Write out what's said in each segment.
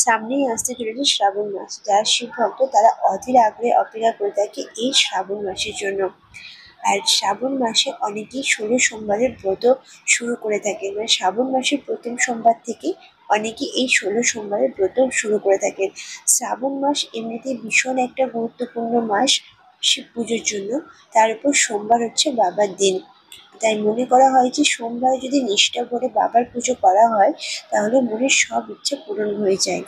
সামনেই আসতে চলেছে শ্রাবণ মাস, যারা শিব ভক্ত তারা অধীর আগ্রহে অপেক্ষা করে থাকে এই শ্রাবণ মাসের জন্য। আর শ্রাবণ মাসে অনেকেই ১৬ সোমবারের ব্রত শুরু করে থাকে, মানে শ্রাবণ মাসের প্রথম সোমবার থেকে অনেকেই এই ১৬ সোমবারের ব্রত শুরু করে থাকেন। শ্রাবণ মাস এমনিতেই ভীষণ একটা গুরুত্বপূর্ণ মাস শিব পুজোর জন্য। তার উপর সোমবার হচ্ছে বাবার দিন, তাই মনে করা হয় যে সোমবারে যদি নিষ্ঠা ভরে বাবার পুজো করা হয় তাহলে মনের সব ইচ্ছে পূরণ হয়ে যায়।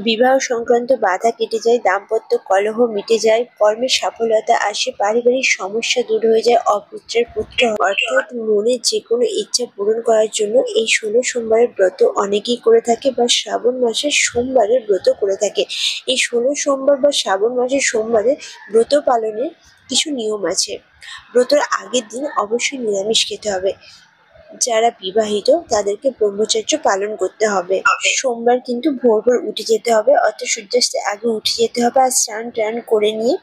বিবাহ সংক্রান্ত বাধা কেটে যায়, দাম্পত্য কলহ মিটে যায়, কর্মের সাফল্যতা আসে, পারিবারিক সমস্যা দূর হয়ে যায়, অপুত্রের পুত্র হয়। অর্থাৎ মনের যে কোনো ইচ্ছা পূরণ করার জন্য এই ১৬ সোমবারের ব্রত অনেকেই করে থাকে বা শ্রাবণ মাসের সোমবারের ব্রত করে থাকে। এই ১৬ সোমবার বা শ্রাবণ মাসের সোমবারে ব্রত পালনের কিছু নিয়ম আছে। ব্রতর আগের দিন অবশ্যই নিরামিষ খেতে হবে। যারা বিবাহিত তাদেরকে ব্রহ্মচর্য পালন করতে হবে। সোমবার কিন্তু ভোর ভোর উঠে যেতে হবে, অর্থাৎ সূর্যাস্তের আগে উঠে যেতে হবে, আর স্নান টান করে নিয়ে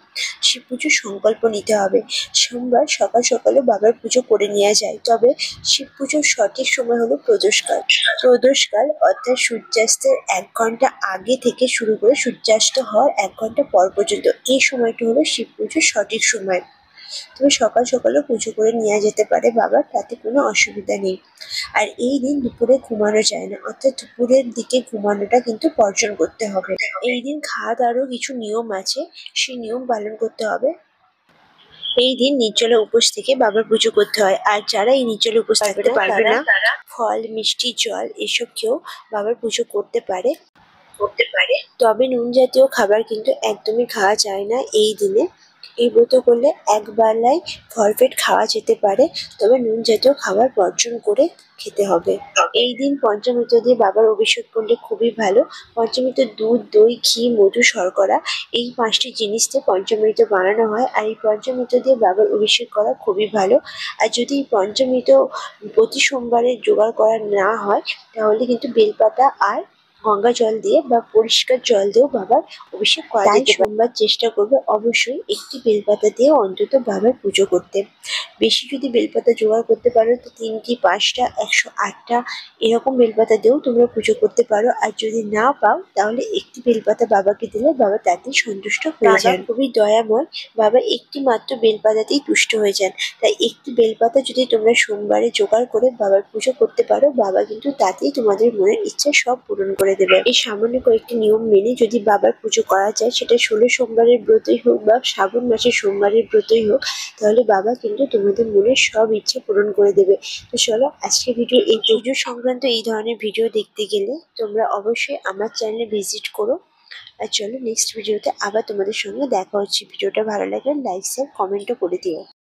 শিব পুজোর সংকল্প নিতে হবে। সোমবার সকাল সকালে বাবার পুজো করে নেওয়া যায়, তবে শিব পুজোর সঠিক সময় হলো প্রদোষকাল। প্রদোষকাল অর্থাৎ সূর্যাস্তের ১ ঘন্টা আগে থেকে শুরু করে সূর্যাস্ত হওয়ার ১ ঘন্টা পর পর্যন্ত এই সময়টা হলো শিব পুজোর সঠিক সময়। তবে সকাল সকালেও পুজো করে নেওয়া যেতে পারে বাবার, তাতে কোনো অসুবিধা নেই। আর এই দিন দুপুরে ঘুমানো যায় না, অর্থাৎ দুপুরের দিকে ঘুমানোটা কিন্তু বর্জন করতে হবে। এই দিন খাওয়া দাওয়ারও কিছু নিয়ম আছে, সেই নিয়ম পালন করতে হবে। এই দিন নির্জলা উপোস থেকে বাবার পুজো করতে হয়, আর যারা এই নির্জলা উপোস থাকতে পারবে না তারা ফল মিষ্টি জল এসব খেয়েও বাবার পুজো করতে পারে। তবে নুন জাতীয় খাবার কিন্তু একদমই খাওয়া যায় না এই দিনে। এই ব্রত করলে এক বেলায় ভরপেট খাওয়া যেতে পারে, তবে নুন জাতীয় খাবার বর্জন করে খেতে হবে। এই দিন পঞ্চামৃত দিয়ে বাবার অভিষেক করলে খুবই ভালো। পঞ্চামৃত দুধ, দই, ঘি, মধু, শর্করা এই ৫টি জিনিস দিয়ে পঞ্চামৃত বানানো হয়, আর এই পঞ্চামৃত দিয়ে বাবার অভিষেক করা খুবই ভালো। আর যদি এই পঞ্চামৃত প্রতি সোমবারে জোগাড় করা না হয় তাহলে কিন্তু বেলপাতা আর গঙ্গা জল দিয়ে বা পরিষ্কার জল দিয়েও বাবার অভিষেক করা যেতে পারে। সোমবার চেষ্টা করবে অবশ্যই একটি বেলপাতা দিয়ে অন্তত বাবার পুজো করতে। বেশি যদি বেলপাতা জোগাড় করতে পারো তো ৩টি, ৫টা, ১০৮টা এরকম বেলপাতা দিয়েও তোমরা পুজো করতে পারো। আর যদি না পাও তাহলে একটি বেলপাতা বাবাকে দিলে বাবা তাতেই সন্তুষ্ট হয়ে যান। খুবই দয়াময়, বাবা একটি মাত্র বেলপাতাতেই তুষ্ট হয়ে যান। তাই একটি বেলপাতা যদি তোমরা সোমবারে জোগাড় করে বাবার পুজো করতে পারো, বাবা কিন্তু তাতেই তোমাদের মনের ইচ্ছা সব পূরণ করে দেবে। এই সামান্য কয়েকটি নিয়ম মেনে যদি বাবার পুজো করা যায়, সেটা ১৬ সোমবারের ব্রতই হোক বা শ্রাবণ মাসের সোমবারের ব্রতই হোক, তাহলে বাবা কিন্তু তোমাদের মনের সব ইচ্ছা পূরণ করে দেবে। তো চলো, আজকের ভিডিও এই পুজো সংক্রান্ত এই ধরনের ভিডিও দেখতে গেলে তোমরা অবশ্যই আমার চ্যানেলে ভিজিট করো। আর চলো, নেক্সট ভিডিওতে আবার তোমাদের সঙ্গে দেখা হচ্ছে। ভিডিওটা ভালো লাগলে লাইক, শেয়ার, কমেন্টও করে দিও।